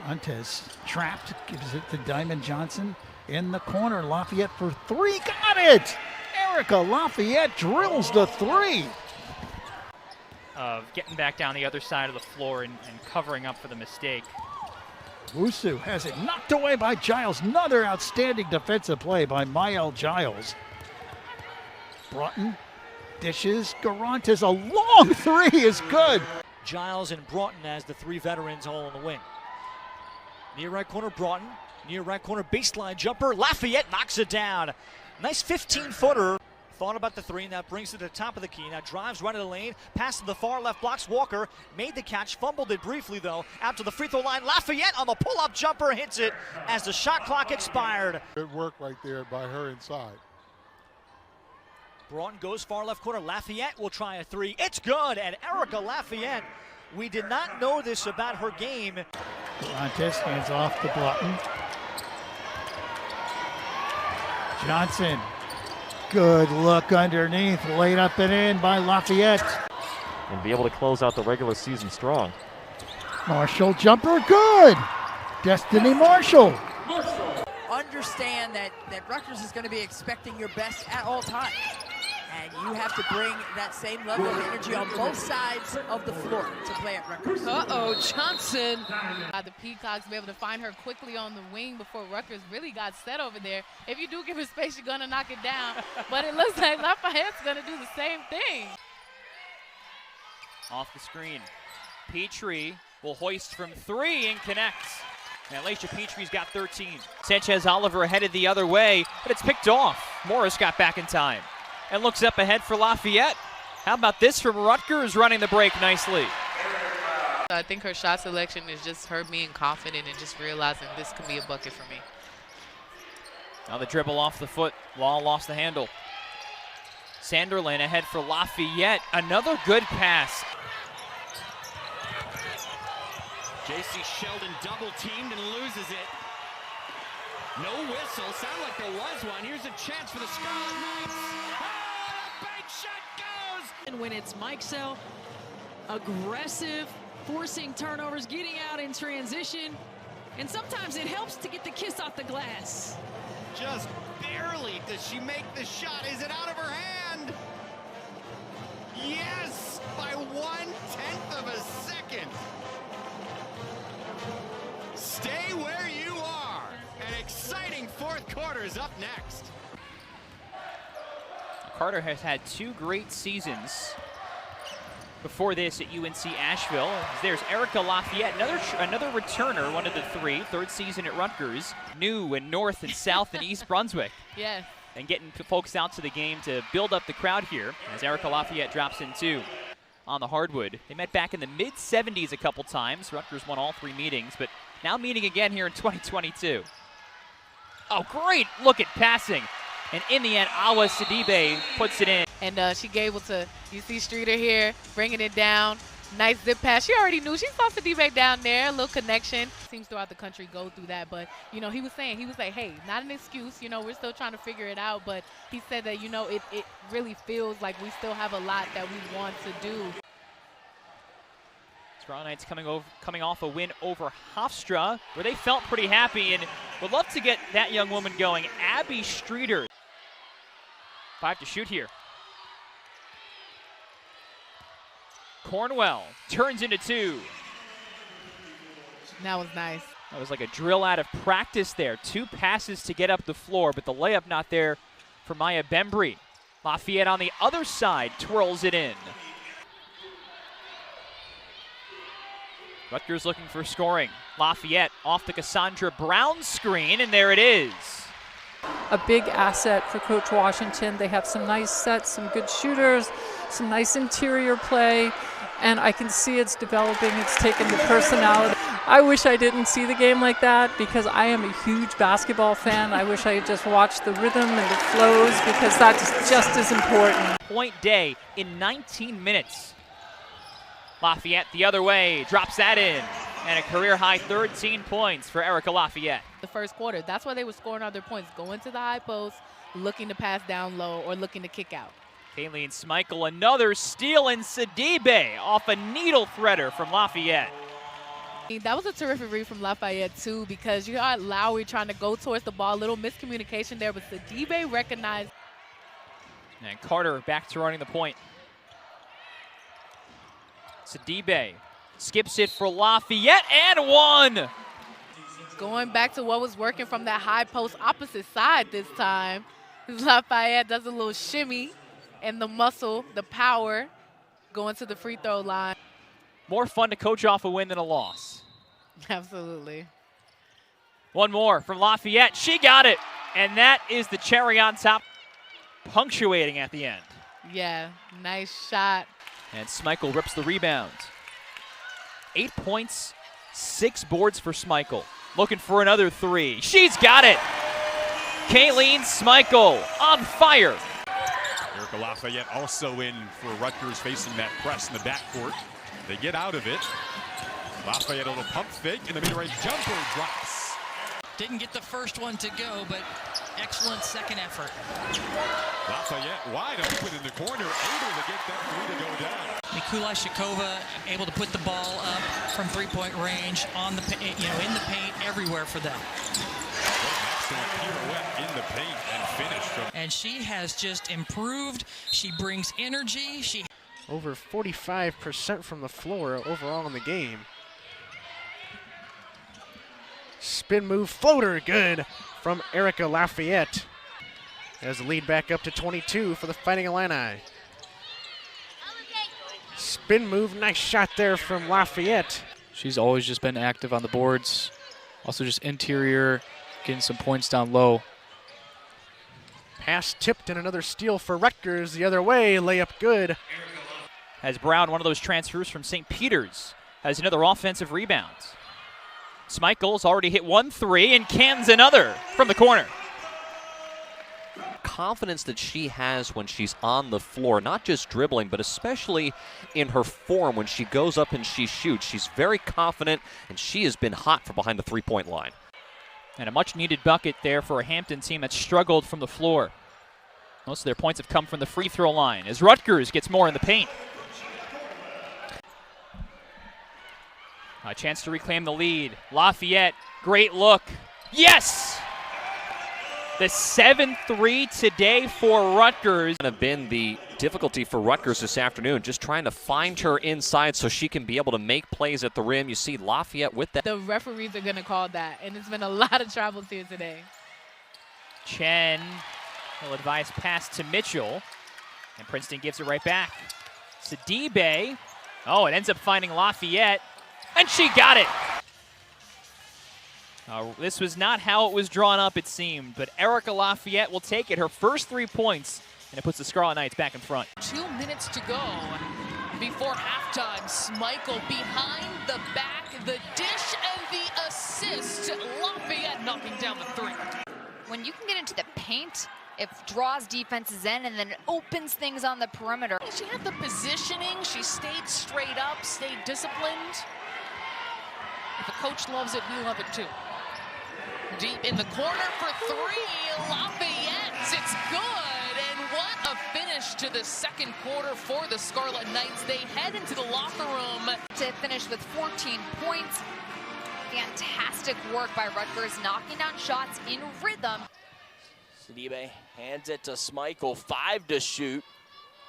Montez trapped, gives it to Diamond Johnson in the corner. Lafayette for three, got it! Erica Lafayette drills the three. Of getting back down the other side of the floor and covering up for the mistake. Wusu has it knocked away by Giles. Another outstanding defensive play by Mael Giles. Broughton dishes. Garantes, a long three is good. Giles and Broughton as the three veterans all in the wing. Near right corner, Broughton. Near right corner, baseline jumper. Lafayette knocks it down. Nice 15-footer. Thought about the three, and that brings it to the top of the key. Now drives right of the lane, pass to the far left, blocks Walker, made the catch, fumbled it briefly though, out to the free throw line. Lafayette on the pull-up jumper hits it as the shot clock expired. Good work right there by her inside. Broughton goes far left corner. Lafayette will try a three. It's good, and Erica Lafayette, we did not know this about her game. Garantes hands off to Broughton. Johnson. Good look underneath, laid up and in by Lafayette. And be able to close out the regular season strong. Marshall jumper, good! Destiny Marshall. Understand that Rutgers is going to be expecting your best at all times. And you have to bring that same level of energy on both sides of the floor to play at Rutgers. Uh-oh, Johnson. The Peacocks be able to find her quickly on the wing before Rutgers really got set over there. If you do give her space, you're going to knock it down. But it looks like Lafayette's going to do the same thing. Off the screen. Petrie will hoist from three and connects. And Alicia Petrie's got 13. Sanchez Oliver headed the other way, but it's picked off. Morris got back in time and looks up ahead for Lafayette. How about this from Rutgers running the break nicely? I think her shot selection is just her being confident and just realizing this can be a bucket for me. Now the dribble off the foot. Law lost the handle. Sanderlin ahead for Lafayette. Another good pass. J.C. Sheldon double-teamed and loses it. No whistle. Sound like there was one. Here's a chance for the Scarlet Knights. Oh, the bank shot goes! And when it's Mike Sell, aggressive, forcing turnovers, getting out in transition, and sometimes it helps to get the kiss off the glass. Just barely does she make the shot. Is it out of her hand? Yes, by 1/10 of a second. Stay where you are. An exciting fourth quarter is up next. Carter has had two great seasons before this at UNC Asheville. There's Erica Lafayette, another returner, one of the three, third season at Rutgers. New and North and South and East Brunswick. Yes. And getting folks out to the game to build up the crowd here as Erica Lafayette drops in two on the hardwood. They met back in the mid-70s a couple times. Rutgers won all three meetings, but now meeting again here in 2022. Oh, great look at passing. And in the end, Awa Sidibe puts it in. And she gave it to, you see Streeter here, bringing it down. Nice zip pass. She already knew. She saw Sidibe down there, a little connection. Teams throughout the country go through that. But, you know, he was like, hey, not an excuse. You know, we're still trying to figure it out. But he said that, you know, it really feels like we still have a lot that we want to do. Scarlet Knights coming off a win over Hofstra, where they felt pretty happy and would love to get that young woman going. Abby Streeter. 5 to shoot here. Cornell turns into 2. That was nice. That was like a drill out of practice there. 2 passes to get up the floor, but the layup not there for Maya Bembry. Lafayette on the other side twirls it in. Rutgers looking for scoring. Lafayette off the Cassandra Brown screen, and there it is. A big asset for Coach Washington. They have some nice sets, some good shooters, some nice interior play, and I can see it's developing. It's taken the personality. I wish I didn't see the game like that because I am a huge basketball fan. I wish I had just watched the rhythm and the flows because that's just as important. Point day in 19 minutes. Lafayette the other way, drops that in. And a career-high 13 points for Erica Lafayette. The first quarter, that's why they were scoring other points. Going to the high post, looking to pass down low, or looking to kick out. Kayleen Smeichel, another steal, and Sidibe off a needle threader from Lafayette. That was a terrific read from Lafayette, too, because you had Lowry trying to go towards the ball. A little miscommunication there, but Sidibe recognized. And Carter back to running the point. Sidibe skips it for Lafayette and one. Going back to what was working from that high post opposite side this time. Lafayette does a little shimmy and the muscle, the power, going to the free throw line. More fun to coach off a win than a loss. Absolutely. One more from Lafayette. She got it. And that is the cherry on top, punctuating at the end. Yeah, nice shot. And Schmeichel rips the rebound. 8 points, 6 boards for Schmeichel. Looking for another three. She's got it. Kayleen Schmeichel on fire. Erica Lafayette also in for Rutgers facing that press in the backcourt. They get out of it. Lafayette a little pump fake and the mid-range jumper drops. Didn't get the first one to go, but excellent second effort. Lafayette wide open in the corner, able to get that three to go down. Mikulaj Shakova able to put the ball up from three-point range on the, in the paint, everywhere for them. Excellent pirouette in the paint and finish. And she has just improved. She brings energy. Over 45% from the floor overall in the game. Spin move floater, good from Erica Lafayette. As the lead back up to 22 for the Fighting Illini. Spin move, nice shot there from Lafayette. She's always just been active on the boards. Also just interior, getting some points down low. Pass tipped and another steal for Rutgers the other way, layup good. As Brown, one of those transfers from St. Peter's, has another offensive rebound. Schmeichel's already hit 1 3 and cans another from the corner. Confidence that she has when she's on the floor, not just dribbling, but especially in her form when she goes up and she shoots. She's very confident, and she has been hot from behind the three-point line. And a much-needed bucket there for a Hampton team that struggled from the floor. Most of their points have come from the free throw line as Rutgers gets more in the paint. A chance to reclaim the lead. Lafayette, great look. Yes! The 7-3 today for Rutgers. Have been the difficulty for Rutgers this afternoon, just trying to find her inside so she can be able to make plays at the rim. You see Lafayette with that. The referees are going to call that, and it's been a lot of travels here today. Chen will advise pass to Mitchell, and Princeton gives it right back. Sidibe, oh, it ends up finding Lafayette, and she got it. This was not how it was drawn up, it seemed, but Erica Lafayette will take it, her first 3 points, and it puts the Scarlet Knights back in front. 2 minutes to go before halftime. Schmeichel behind the back, the dish and the assist. Lafayette knocking down the three. When you can get into the paint, it draws defenses in and then it opens things on the perimeter. She had the positioning. She stayed straight up, stayed disciplined. If a coach loves it, we love it too. Deep in the corner for three, Lafayette, it's good, and what a finish to the second quarter for the Scarlet Knights. They head into the locker room. To finish with 14 points, fantastic work by Rutgers, knocking down shots in rhythm. Sidibe hands it to Schmeichel, 5 to shoot.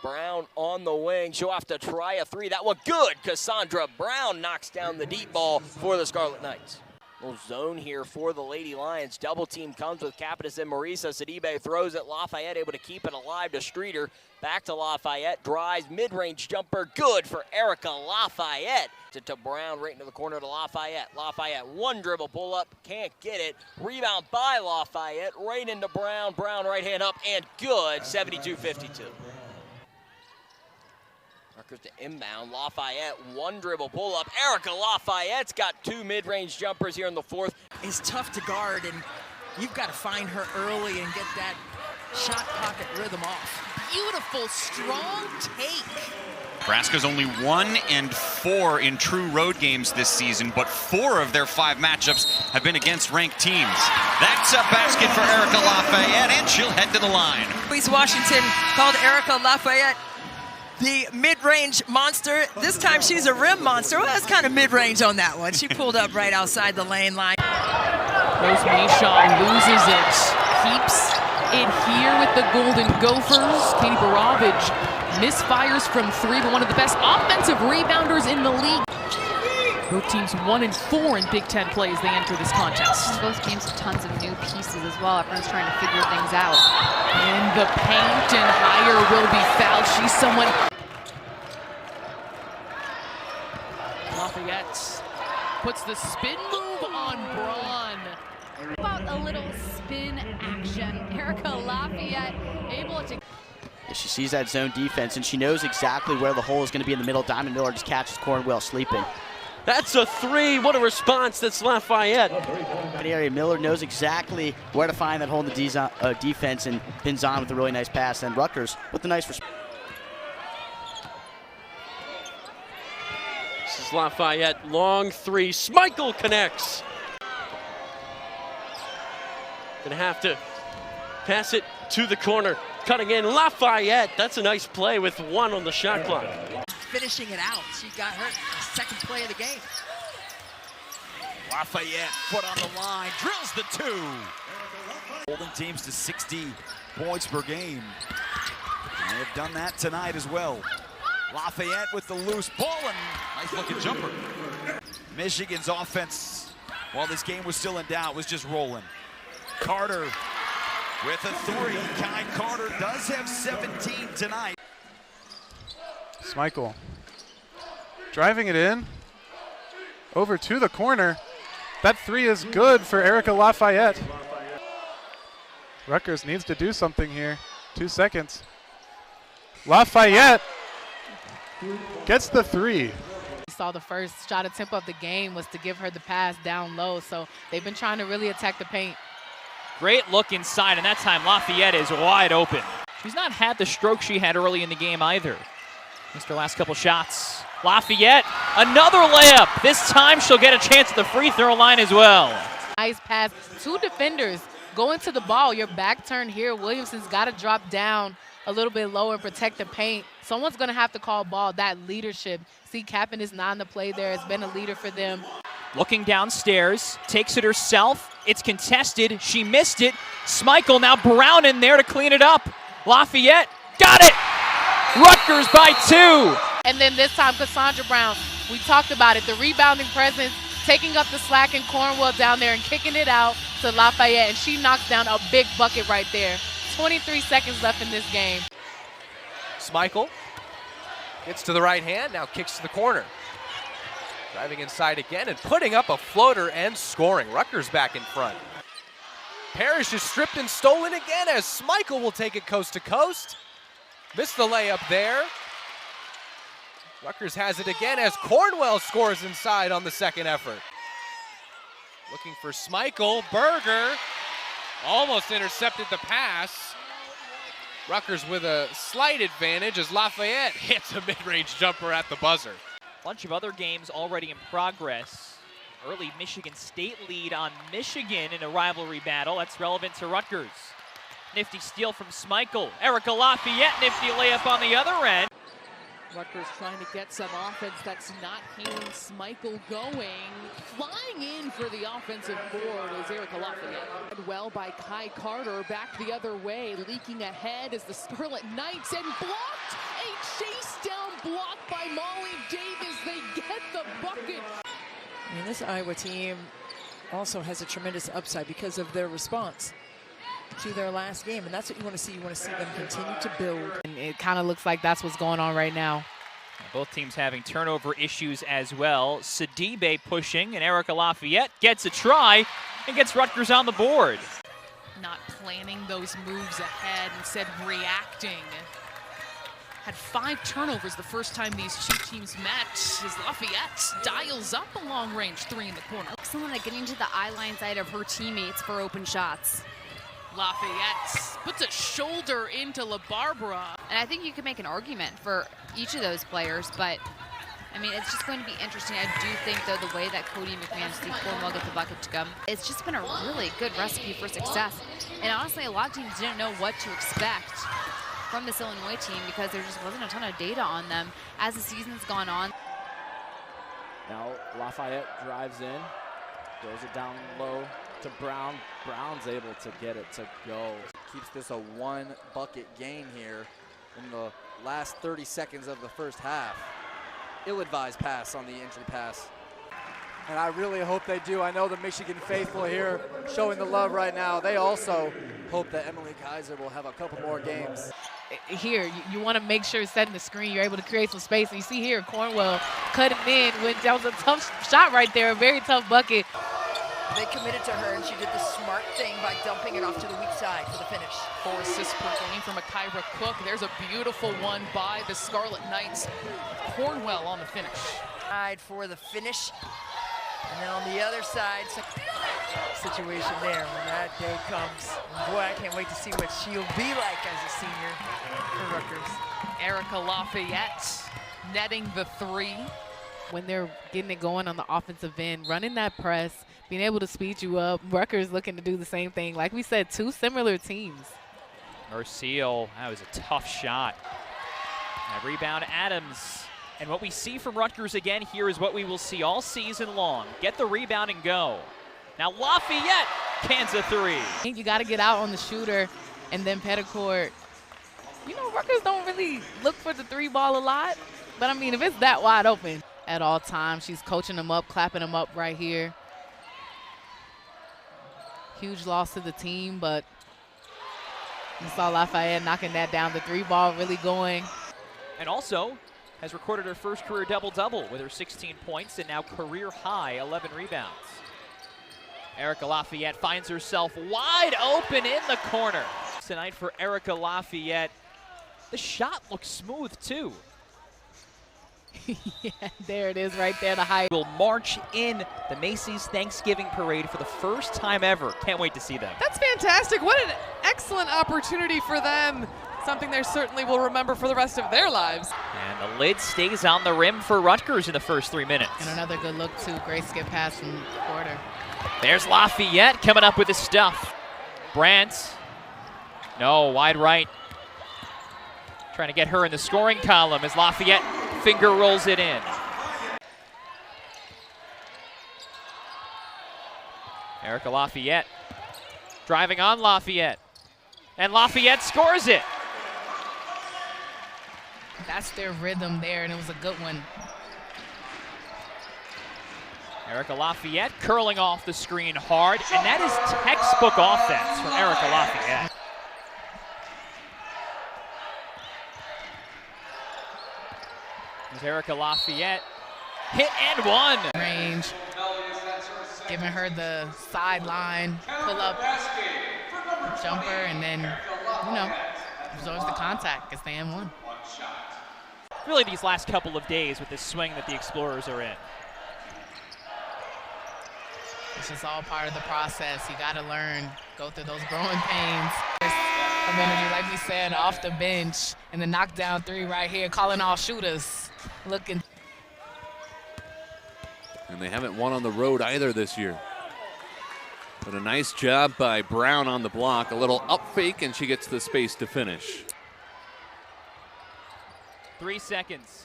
Brown on the wing, she'll have to try a three. That one good, Cassandra Brown knocks down the deep ball for the Scarlet Knights. Little zone here for the Lady Lions. Double team comes with Capitas and Marisa. Sidibe throws it. Lafayette able to keep it alive to Streeter. Back to Lafayette. Drives. Mid-range jumper. Good for Erica Lafayette. To Brown right into the corner to Lafayette. Lafayette, one dribble pull up. Can't get it. Rebound by Lafayette. Right into Brown. Brown right hand up and good. 72-52. Rutgers to inbound. Lafayette, one dribble pull up. Erica Lafayette's got 2 mid-range jumpers here in the fourth. It's tough to guard, and you've got to find her early and get that shot pocket rhythm off. Beautiful, strong take. Nebraska's only 1-4 in true road games this season, but 4 of their 5 matchups have been against ranked teams. That's a basket for Erica Lafayette, and she'll head to the line. Louise Washington called Erica Lafayette the mid-range monster. This time she's a rim monster. Well, that's kind of mid-range on that one. She pulled up right outside the lane line. Rose Mishaw loses it. Keeps it here with the Golden Gophers. Katie Barovich misfires from three, but one of the best offensive rebounders in the league. Both teams 1 and 4 in Big Ten plays they enter this contest. Both teams have tons of new pieces as well. Everyone's trying to figure things out. In the paint, and higher will be fouled. She's someone. Lafayette puts the spin move on Braun. About a little spin action. Erica Lafayette able to. She sees that zone defense, and she knows exactly where the hole is going to be in the middle. Diamond Miller just catches Cornwell sleeping. That's a three. What a response. That's Lafayette. Area Miller knows exactly where to find that hole in the defense and pins on with a really nice pass. And Rutgers with a nice response. This is Lafayette. Long three. Schmeichel connects. Gonna have to pass it to the corner. Cutting in Lafayette. That's a nice play with 1 on the shot clock. Finishing it out. She got her second play of the game. Lafayette, foot on the line, drills the 2. Holding teams to 60 points per game. And they have done that tonight as well. Lafayette with the loose ball and nice looking jumper. Michigan's offense, while this game was still in doubt, was just rolling. Carter with a 3. Kai Carter does have 17 tonight. Schmeichel driving it in over to the corner. That 3 is good for Erica Lafayette. Rutgers needs to do something here. 2 seconds. Lafayette gets the 3. We saw the first shot attempt of the game was to give her the pass down low, so they've been trying to really attack the paint. Great look inside, and that time Lafayette is wide open. She's not had the stroke she had early in the game either. Missed her last couple shots. Lafayette, another layup. This time she'll get a chance at the free throw line as well. Nice pass. 2 defenders going to the ball. Your back turned here. Williamson's got to drop down a little bit lower and protect the paint. Someone's going to have to call ball. That leadership. See, Kappen is not in the play there. Has been a leader for them. Looking downstairs, takes it herself. It's contested. She missed it. Schmeichel, now Brown in there to clean it up. Lafayette, got it! Rutgers by 2. And then this time, Cassandra Brown. We talked about it. The rebounding presence, taking up the slack, and Cornwell down there and kicking it out to Lafayette. And she knocks down a big bucket right there. 23 seconds left in this game. Schmeichel gets to the right hand, now kicks to the corner. Driving inside again and putting up a floater and scoring. Rutgers back in front. Parrish is stripped and stolen again as Schmeichel will take it coast to coast. Missed the layup there. Rutgers has it again as Cornwell scores inside on the second effort. Looking for Schmeichel. Berger almost intercepted the pass. Rutgers with a slight advantage as Lafayette hits a mid-range jumper at the buzzer. Bunch of other games already in progress. Early Michigan State lead on Michigan in a rivalry battle. That's relevant to Rutgers. Nifty steal from Schmeichel. Erica Lafayette, nifty layup on the other end. Rutgers trying to get some offense. That's not Hayden Schmeichel going. Flying in for the offensive board is Erica Lafayette. Well by Kai Carter, back the other way, leaking ahead as the Scarlet Knights, and blocked! A chase down block by Molly Davis. They get the bucket. I mean, this Iowa team also has a tremendous upside because of their response to their last game, and that's what you want to see. You want to see them continue to build. And it kind of looks like that's what's going on right now. Both teams having turnover issues as well. Sidibe pushing, and Erica Lafayette gets a try and gets Rutgers on the board. Not planning those moves ahead, instead reacting. Had 5 turnovers the first time these two teams met as Lafayette dials up a long-range 3 in the corner. Excellent at getting to the eye-line side of her teammates for open shots. Lafayette puts a shoulder into LaBarbera. And I think you could make an argument for each of those players, but I mean, it's just going to be interesting. I do think, though, the way that Cody McMahon, Steve Cornwell get the bucket to come, it's just been a really good recipe for success. And honestly, a lot of teams didn't know what to expect from this Illinois team because there just wasn't a ton of data on them as the season's gone on. Now Lafayette drives in, throws it down low to Brown. Brown's able to get it to go. Keeps this a 1-bucket game here in the last 30 seconds of the first half. Ill-advised pass on the entry pass. And I really hope they do. I know the Michigan faithful here showing the love right now. They also hope that Emily Kaiser will have a couple more games. Here, you want to make sure setting the screen, you're able to create some space. And you see here, Cornwell cutting in. That was a tough shot right there, a very tough bucket. They committed to her, and she did the smart thing by dumping it off to the weak side for the finish. 4 assists per game from Kyra Cook. There's a beautiful one by the Scarlet Knights. Cornwell on the finish. For the finish. And then on the other side, situation there when that day comes. And boy, I can't wait to see what she'll be like as a senior for Rutgers. Erica Lafayette netting the 3. When they're getting it going on the offensive end, running that press, being able to speed you up. Rutgers looking to do the same thing. Like we said, 2 similar teams. Merciel, that was a tough shot. And rebound Adams. And what we see from Rutgers again here is what we will see all season long. Get the rebound and go. Now Lafayette cans a 3. You got to get out on the shooter, and then Petticourt. You know, Rutgers don't really look for the 3 ball a lot. But, I mean, if it's that wide open at all times, she's coaching them up, clapping them up right here. Huge loss to the team, but you saw Lafayette knocking that down. The 3 ball really going. And also has recorded her first career double-double with her 16 points and now career-high 11 rebounds. Erica Lafayette finds herself wide open in the corner. Tonight for Erica Lafayette. The shot looks smooth, too. Yeah, there it is right there, the height. Will march in the Macy's Thanksgiving Parade for the first time ever. Can't wait to see them. That's fantastic. What an excellent opportunity for them. Something they certainly will remember for the rest of their lives. And the lid stays on the rim for Rutgers in the first 3 minutes. And another good look, too. Great skip pass from Porter. There's Lafayette coming up with his stuff. Brandt. No, wide right. Trying to get her in the scoring column as Lafayette finger rolls it in. Erica Lafayette driving on Lafayette. And Lafayette scores it. That's their rhythm there, and it was a good one. Erica Lafayette curling off the screen hard, and that is textbook offense from Erica Lafayette. There's Erica Lafayette, hit and one. Range, giving her the sideline, pull up, jumper, and then, you know, absorbs the contact, gets the and-1. Really these last couple of days with this swing that the Explorers are in. It's just all part of the process. You got to learn, go through those growing pains. Some energy, like we said, off the bench, and the knockdown 3 right here, calling all shooters. Looking. And they haven't won on the road either this year. But a nice job by Brown on the block. A little up fake, and she gets the space to finish. 3 seconds.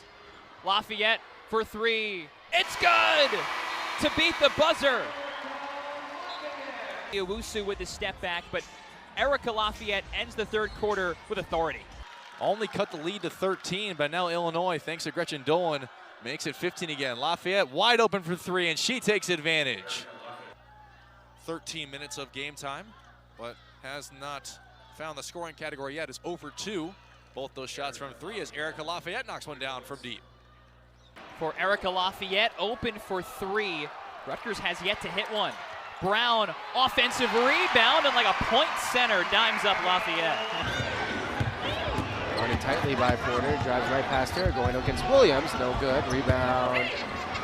Lafayette for 3. It's good to beat the buzzer. Owusu with the step back, but Erica Lafayette ends the third quarter with authority. Only cut the lead to 13, but now Illinois, thanks to Gretchen Dolan, makes it 15 again. Lafayette wide open for 3, and she takes advantage. 13 minutes of game time, but has not found the scoring category yet. Is 0 for 2. Both those shots from 3 as Erica Lafayette knocks one down from deep. For Erica Lafayette, open for 3. Rutgers has yet to hit one. Brown, offensive rebound, and like a point center, dimes up Lafayette. Guarded tightly by Porter, drives right past her, going against Williams, no good, rebound.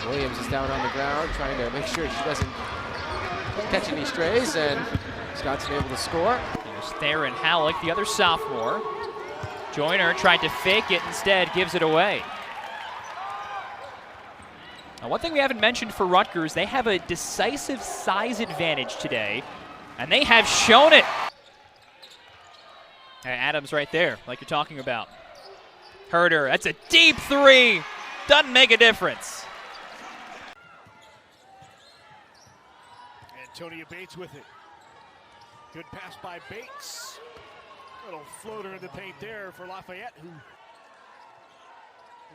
Williams is down on the ground, trying to make sure she doesn't catch any strays, and Scott's able to score. There's Theron Halleck, the other sophomore. Joyner tried to fake it, instead gives it away. Now, one thing we haven't mentioned for Rutgers, they have a decisive size advantage today, and they have shown it. Adams right there, like you're talking about. Herder, that's a deep three. Doesn't make a difference. Antonia Bates with it. Good pass by Bates. Little floater in the paint there for Lafayette, who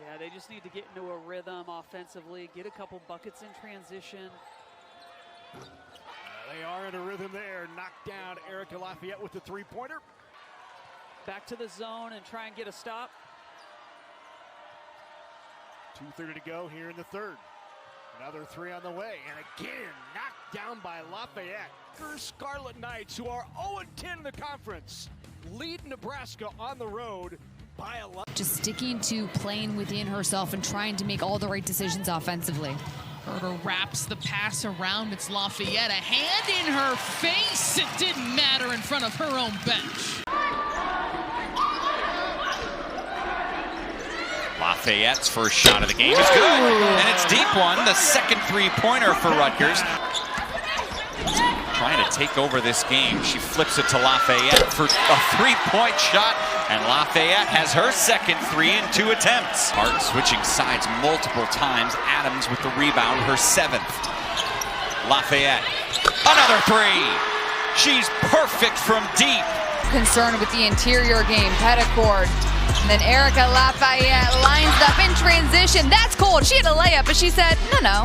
yeah, they just need to get into a rhythm offensively, get a couple buckets in transition. They are in a rhythm there. Knocked down Erica Lafayette with the three-pointer. Back to the zone and try and get a stop. 2:30 to go here in the third. Another three on the way, and again, knocked down by Lafayette. Scarlet Knights, who are 0-10 in the conference, lead Nebraska on the road by a lot. Just sticking to playing within herself and trying to make all the right decisions offensively. Herder wraps the pass around. It's Lafayette. A hand in her face. It didn't matter in front of her own bench. Lafayette's first shot of the game is good, and it's deep one, the second three-pointer for Rutgers. Trying to take over this game. She flips it to Lafayette for a three-point shot, and Lafayette has her second three in 2 attempts. Hart switching sides multiple times. Adams with the rebound, her 7th. Lafayette, another three. She's perfect from deep. Concerned with the interior game, Petticord. And then Erica Lafayette lines up in transition. That's cold. She had a layup, but she said, no,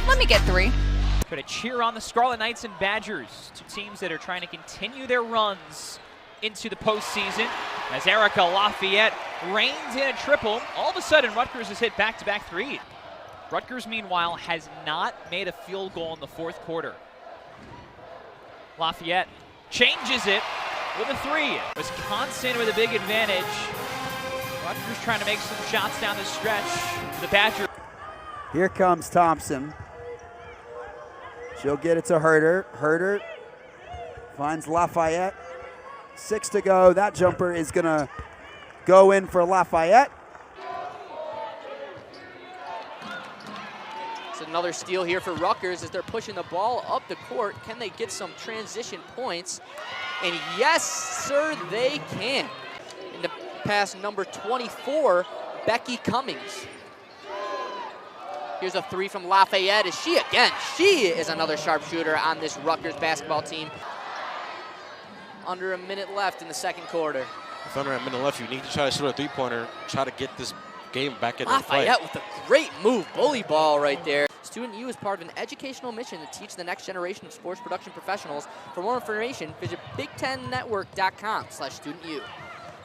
let me get 3. Going to cheer on the Scarlet Knights and Badgers, 2 teams that are trying to continue their runs into the postseason. As Erica Lafayette reigns in a triple, all of a sudden Rutgers has hit back-to-back 3. Rutgers, meanwhile, has not made a field goal in the 4th quarter. Lafayette changes it with a 3. Wisconsin with a big advantage. Rutgers trying to make some shots down the stretch. The Badgers. Here comes Thompson. She'll get it to Herder. Herder finds Lafayette. 6 to go. That jumper is going to go in for Lafayette. It's another steal here for Rutgers as they're pushing the ball up the court. Can they get some transition points? And yes, sir, they can. In the pass number 24, Becky Cummings. Here's a 3 from Lafayette. She is another sharpshooter on this Rutgers basketball team. Under a minute left in the 2nd quarter. With under a minute left, you need to try to shoot a three-pointer, try to get this game back into play. Lafayette with a great move, bully ball right there. Student U is part of an educational mission to teach the next generation of sports production professionals. For more information, visit BigTenNetwork.com/StudentU.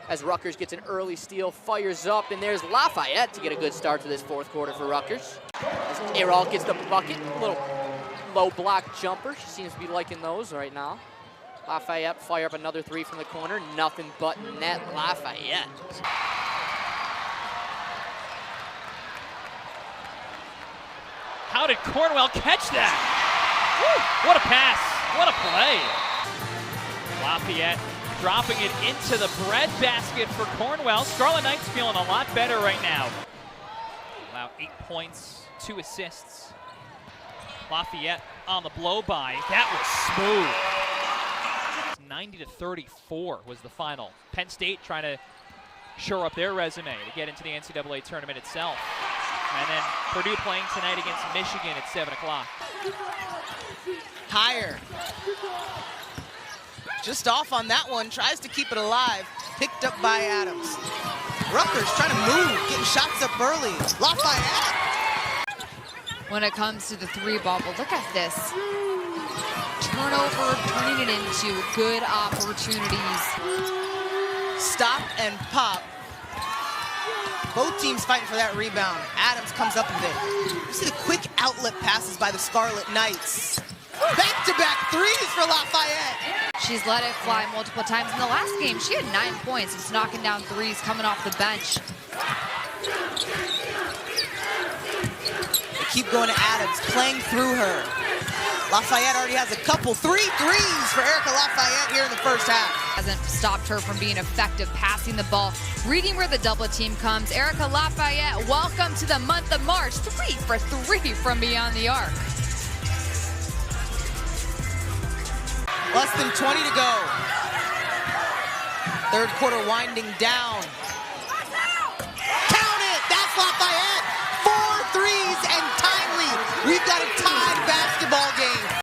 As Rutgers gets an early steal, fires up, and there's Lafayette to get a good start to this 4th quarter for Rutgers. As Ayral gets the bucket, little low block jumper. She seems to be liking those right now. Lafayette fire up another 3 from the corner. Nothing but net. Lafayette. How did Cornell catch that? Woo, what a pass. What a play. Lafayette dropping it into the bread basket for Cornell. Scarlet Knights feeling a lot better right now. Allow 8 points, 2 assists. Lafayette on the blow-by. That was smooth. 90-34 was the final. Penn State trying to shore up their resume to get into the NCAA tournament itself. And then Purdue playing tonight against Michigan at 7 o'clock. Higher. Just off on that one, tries to keep it alive. Picked up by Adams. Rutgers trying to move, getting shots up early. Lafayette. When it comes to the 3 ball, but look at this. Turnover, turning it into good opportunities. Stop and pop. Both teams fighting for that rebound. Adams comes up with it. You see the quick outlet passes by the Scarlet Knights. Back-to-back 3s for Lafayette. She's let it fly multiple times. In the last game, she had 9 points. It's knocking down 3s coming off the bench. They keep going to Adams, playing through her. Lafayette already has a couple 3 threes for Erica Lafayette here in the first half. Hasn't stopped her from being effective passing the ball, reading where the double team comes. Erica Lafayette, welcome to the month of March. 3 for 3 from beyond the arc. Less than 20 to go. Third quarter winding down.